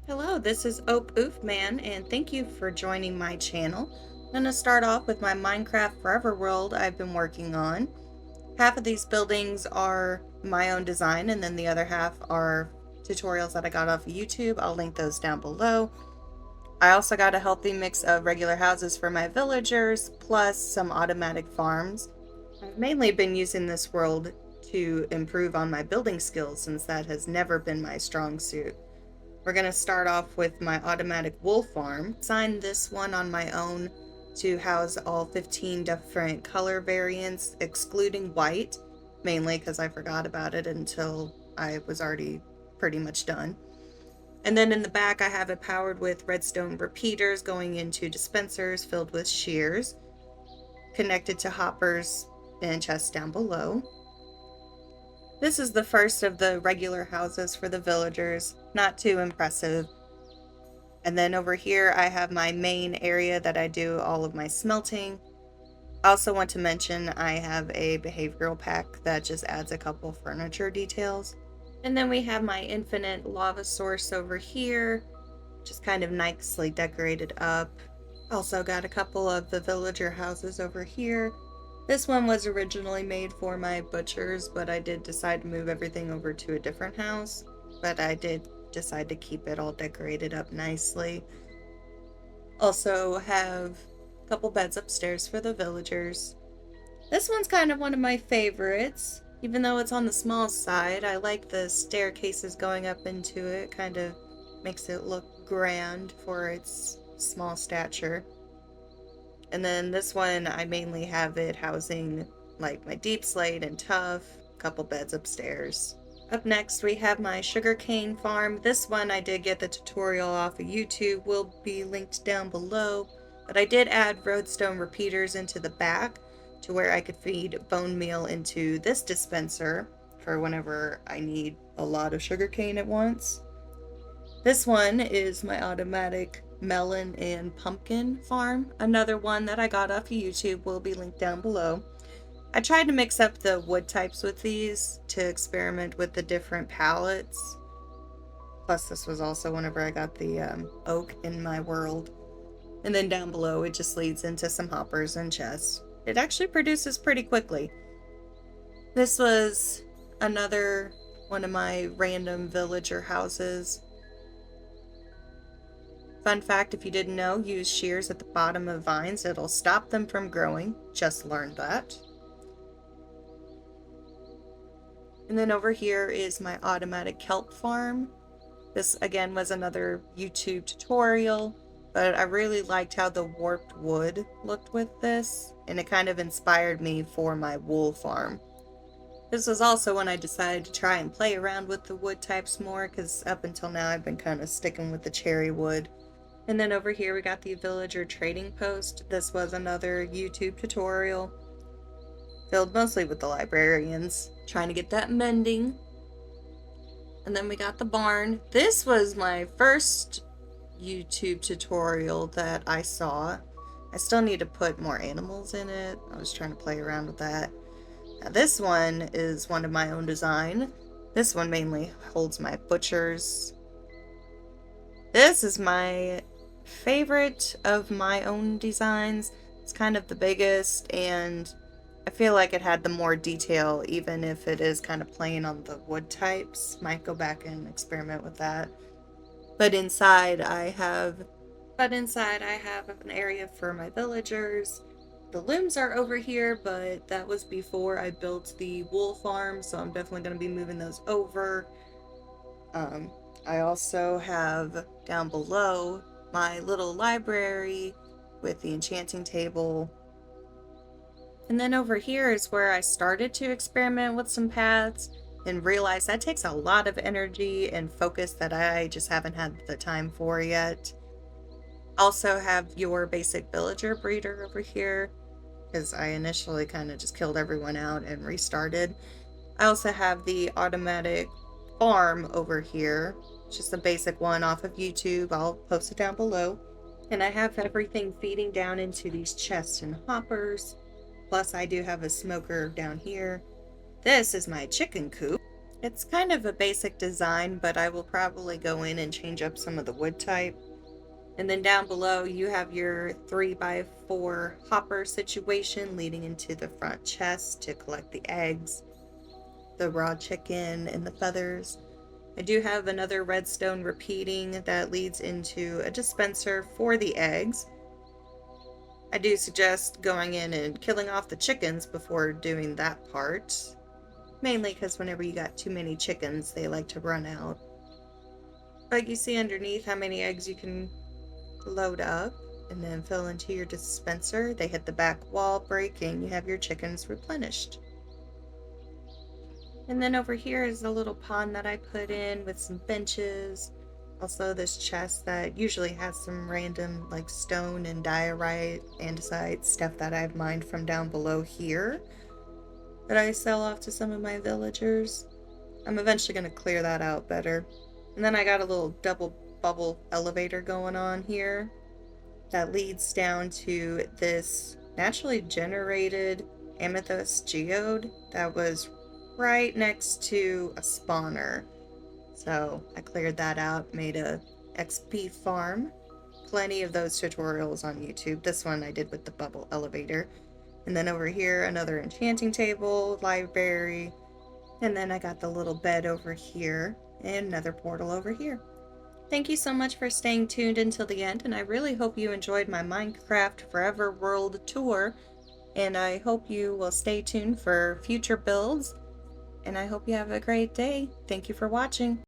Hello, this is Ope Oofman, and thank you for joining my channel. I'm going to start off with my Minecraft Forever world I've been working on. Half of these buildings are my own design, and then the other half are tutorials that I got off of YouTube. I'll link those down below. I also got a healthy mix of regular houses for my villagers, plus some automatic farms. I've mainly been using this world to improve on my building skills since that has never been my strong suit. We're going to start off with my automatic wool farm. Designed this one on my own to house all 15 different color variants, excluding white, mainly because I forgot about it until I was already pretty much done. And then in the back, I have it powered with redstone repeaters going into dispensers filled with shears, connected to hoppers and chests down below. This is the first of the regular houses for the villagers, not too impressive. And then over here I have my main area that I do all of my smelting. I also want to mention I have a behavioral pack that just adds a couple furniture details. And then we have my infinite lava source over here, just kind of nicely decorated up. Also got a couple of the villager houses over here. This one was originally made for my butchers, but I did decide to move everything over to a different house. But I did decide to keep it all decorated up nicely. Also have a couple beds upstairs for the villagers. This one's kind of one of my favorites. Even though it's on the small side, I like the staircases going up into it. Kind of makes it look grand for its small stature. And then this one, I mainly have it housing like my deep slate and tough, a couple beds upstairs. Up next, we have my sugarcane farm. This one I did get the tutorial off of YouTube, will be linked down below. But I did add roadstone repeaters into the back to where I could feed bone meal into this dispenser for whenever I need a lot of sugarcane at once. This one is my automatic melon and pumpkin farm. Another one that I got off of YouTube will be linked down below. I tried to mix up the wood types with these to experiment with the different palettes. Plus this was also whenever I got the oak in my world. And then down below it just leads into some hoppers and chests. It actually produces pretty quickly. This was another one of my random villager houses. Fun fact, if you didn't know, use shears at the bottom of vines. It'll stop them from growing. Just learned that. And then over here is my automatic kelp farm. This again was another YouTube tutorial, but I really liked how the warped wood looked with this, and it kind of inspired me for my wool farm. This was also when I decided to try and play around with the wood types more, because up until now I've been kind of sticking with the cherry wood. And then over here we got the villager trading post. This was another YouTube tutorial, filled mostly with the librarians, trying to get that mending. And then we got the barn. This was my first YouTube tutorial that I saw. I still need to put more animals in it. I was trying to play around with that. Now this one is one of my own design. This one mainly holds my butchers. This is my favorite of my own designs. It's kind of the biggest, and I feel like it had the more detail, even if it is kind of plain on the wood types. Might go back and experiment with that. But inside I have an area for my villagers. The looms are over here, but that was before I built the wool farm, so I'm definitely going to be moving those over. I also have down below my little library with the enchanting table. And then over here is where I started to experiment with some paths and realized that takes a lot of energy and focus that I just haven't had the time for yet. Also have your basic villager breeder over here, because I initially kind of just killed everyone out and restarted. I also have the automatic farm over here, just a basic one off of YouTube. I'll post it down below. And I have everything feeding down into these chests and hoppers. Plus I do have a smoker down here. This is my chicken coop. It's kind of a basic design, but I will probably go in and change up some of the wood type. And then down below, you have your 3x4 hopper situation leading into the front chest to collect the eggs, the raw chicken, and the feathers. I do have another redstone repeating that leads into a dispenser for the eggs. I do suggest going in and killing off the chickens before doing that part, mainly because whenever you got too many chickens, they like to run out. But you see underneath how many eggs you can load up and then fill into your dispenser. They hit the back wall, breaking. You have your chickens replenished. And then over here is a little pond that I put in with some benches. Also, this chest that usually has some random like stone and diorite, andesite stuff that I've mined from down below here that I sell off to some of my villagers. I'm eventually going to clear that out better. And then I got a little double bubble elevator going on here that leads down to this naturally generated amethyst geode that was right next to a spawner. So I cleared that out, made a XP farm. Plenty of those tutorials on YouTube. This one I did with the bubble elevator. And then over here, another enchanting table, library, and then I got the little bed over here and another portal over here. Thank you so much for staying tuned until the end, and I really hope you enjoyed my Minecraft Forever World tour, and I hope you will stay tuned for future builds, and I hope you have a great day. Thank you for watching.